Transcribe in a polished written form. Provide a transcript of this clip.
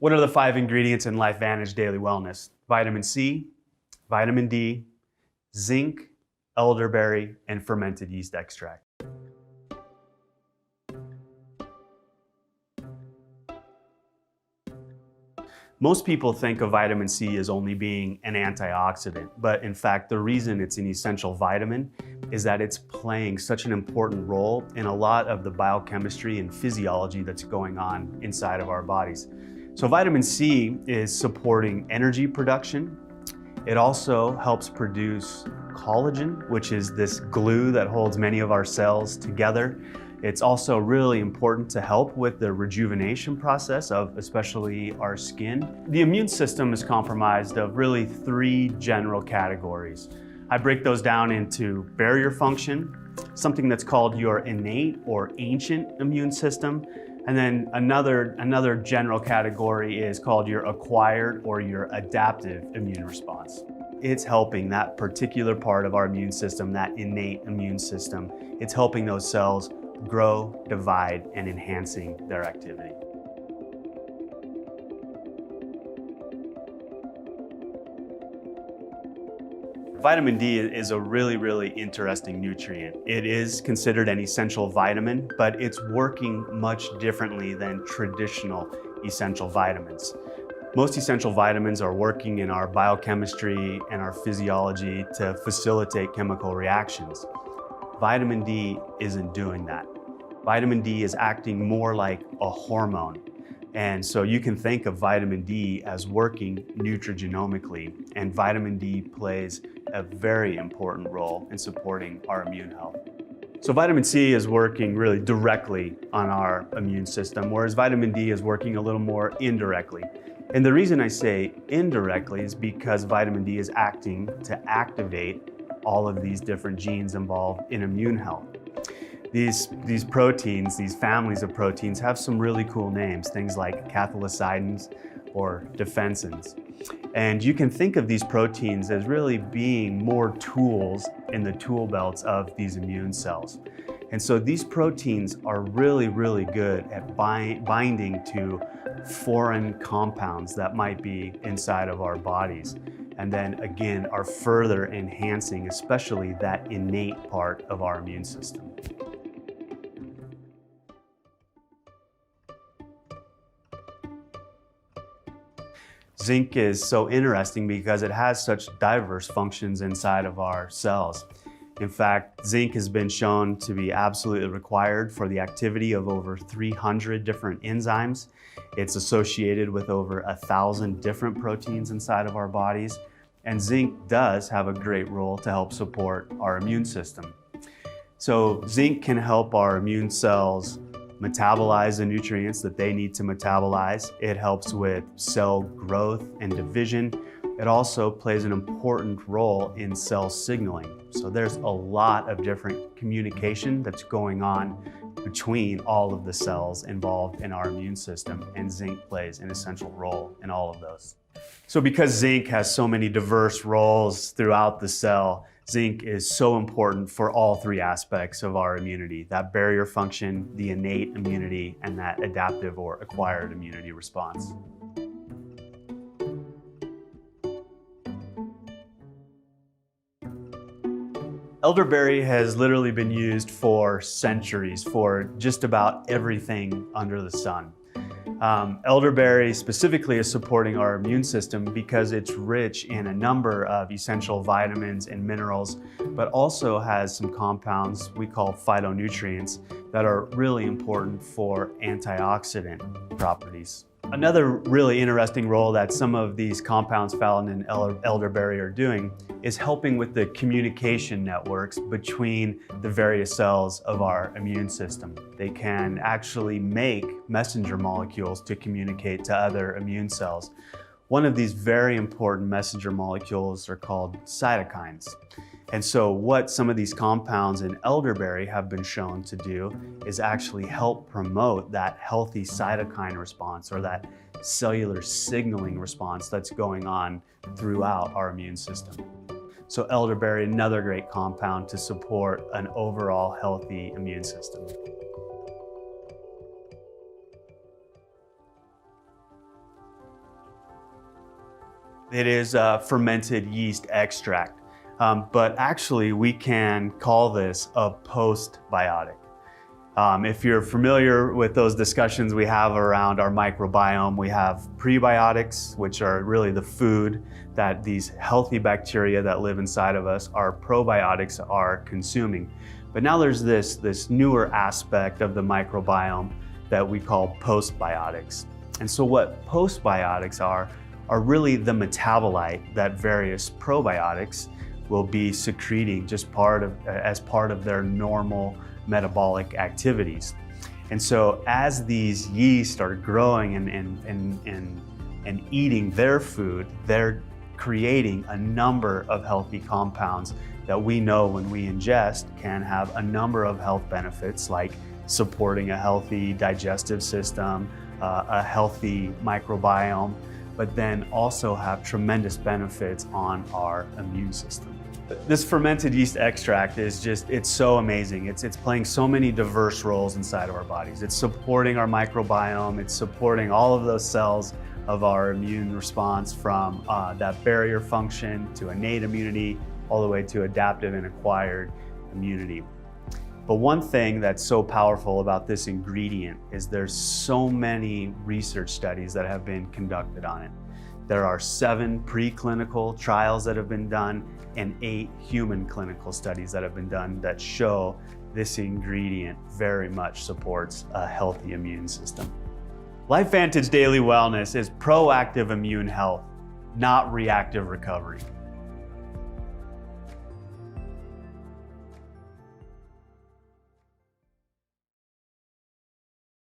What are the 5 ingredients in LifeVantage Daily Wellness? Vitamin C, vitamin D, zinc, elderberry, and fermented yeast extract. Most people think of vitamin C as only being an antioxidant, but in fact, the reason it's an essential vitamin is that it's playing such an important role in a lot of the biochemistry and physiology that's going on inside of our bodies. So vitamin C is supporting energy production. It also helps produce collagen, which is this glue that holds many of our cells together. It's also really important to help with the rejuvenation process of especially our skin. The immune system is comprised of really 3 general categories. I break those down into barrier function, something that's called your innate or ancient immune system, and then another general category is called your acquired or your adaptive immune response. It's helping that particular part of our immune system, that innate immune system. It's helping those cells grow, divide, and enhancing their activity. Vitamin D is a really interesting nutrient. It is considered an essential vitamin, but it's working much differently than traditional essential vitamins. Most essential vitamins are working in our biochemistry and our physiology to facilitate chemical reactions. Vitamin D isn't doing that. Vitamin D is acting more like a hormone. And so you can think of vitamin D as working nutrigenomically, and vitamin D plays a very important role in supporting our immune health. So vitamin C is working really directly on our immune system, whereas vitamin D is working a little more indirectly. And the reason I say indirectly is because vitamin D is acting to activate all of these different genes involved in immune health. These proteins, these families of proteins have some really cool names, things like cathelicidins or defensins. And you can think of these proteins as really being more tools in the tool belts of these immune cells. And so these proteins are really good at binding to foreign compounds that might be inside of our bodies. And then again, are further enhancing, especially that innate part of our immune system. Zinc is so interesting because it has such diverse functions inside of our cells. In fact, zinc has been shown to be absolutely required for the activity of over 300 different enzymes. It's associated with over 1,000 different proteins inside of our bodies. And zinc does have a great role to help support our immune system. So zinc can help our immune cells metabolize the nutrients that they need to metabolize. It helps with cell growth and division. It also plays an important role in cell signaling. So there's a lot of different communication that's going on between all of the cells involved in our immune system, and zinc plays an essential role in all of those. So because zinc has so many diverse roles throughout the cell, zinc is so important for all 3 aspects of our immunity: that barrier function, the innate immunity, and that adaptive or acquired immunity response. Elderberry has literally been used for centuries for just about everything under the sun. Elderberry specifically is supporting our immune system because it's rich in a number of essential vitamins and minerals, but also has some compounds we call phytonutrients that are really important for antioxidant properties. Another really interesting role that some of these compounds found in elderberry are doing is helping with the communication networks between the various cells of our immune system. They can actually make messenger molecules to communicate to other immune cells. One of these very important messenger molecules are called cytokines. And so what some of these compounds in elderberry have been shown to do is actually help promote that healthy cytokine response, or that cellular signaling response that's going on throughout our immune system. So elderberry, another great compound to support an overall healthy immune system. It is a fermented yeast extract, but actually we can call this a postbiotic. If you're familiar with those discussions we have around our microbiome, we have prebiotics, which are really the food that these healthy bacteria that live inside of us, our probiotics are consuming. But now there's this newer aspect of the microbiome that we call postbiotics. And so what postbiotics are really the metabolite that various probiotics will be secreting just as part of their normal metabolic activities. And so as these yeast are growing and eating their food, they're creating a number of healthy compounds that we know when we ingest can have a number of health benefits, like supporting a healthy digestive system, a healthy microbiome, but then also have tremendous benefits on our immune system. This fermented yeast extract is it's so amazing. It's playing so many diverse roles inside of our bodies. It's supporting our microbiome. It's supporting all of those cells of our immune response, from that barrier function to innate immunity, all the way to adaptive and acquired immunity. But one thing that's so powerful about this ingredient is there's so many research studies that have been conducted on it. There are 7 preclinical trials that have been done and 8 human clinical studies that have been done that show this ingredient very much supports a healthy immune system. LifeVantage Daily Wellness is proactive immune health, not reactive recovery.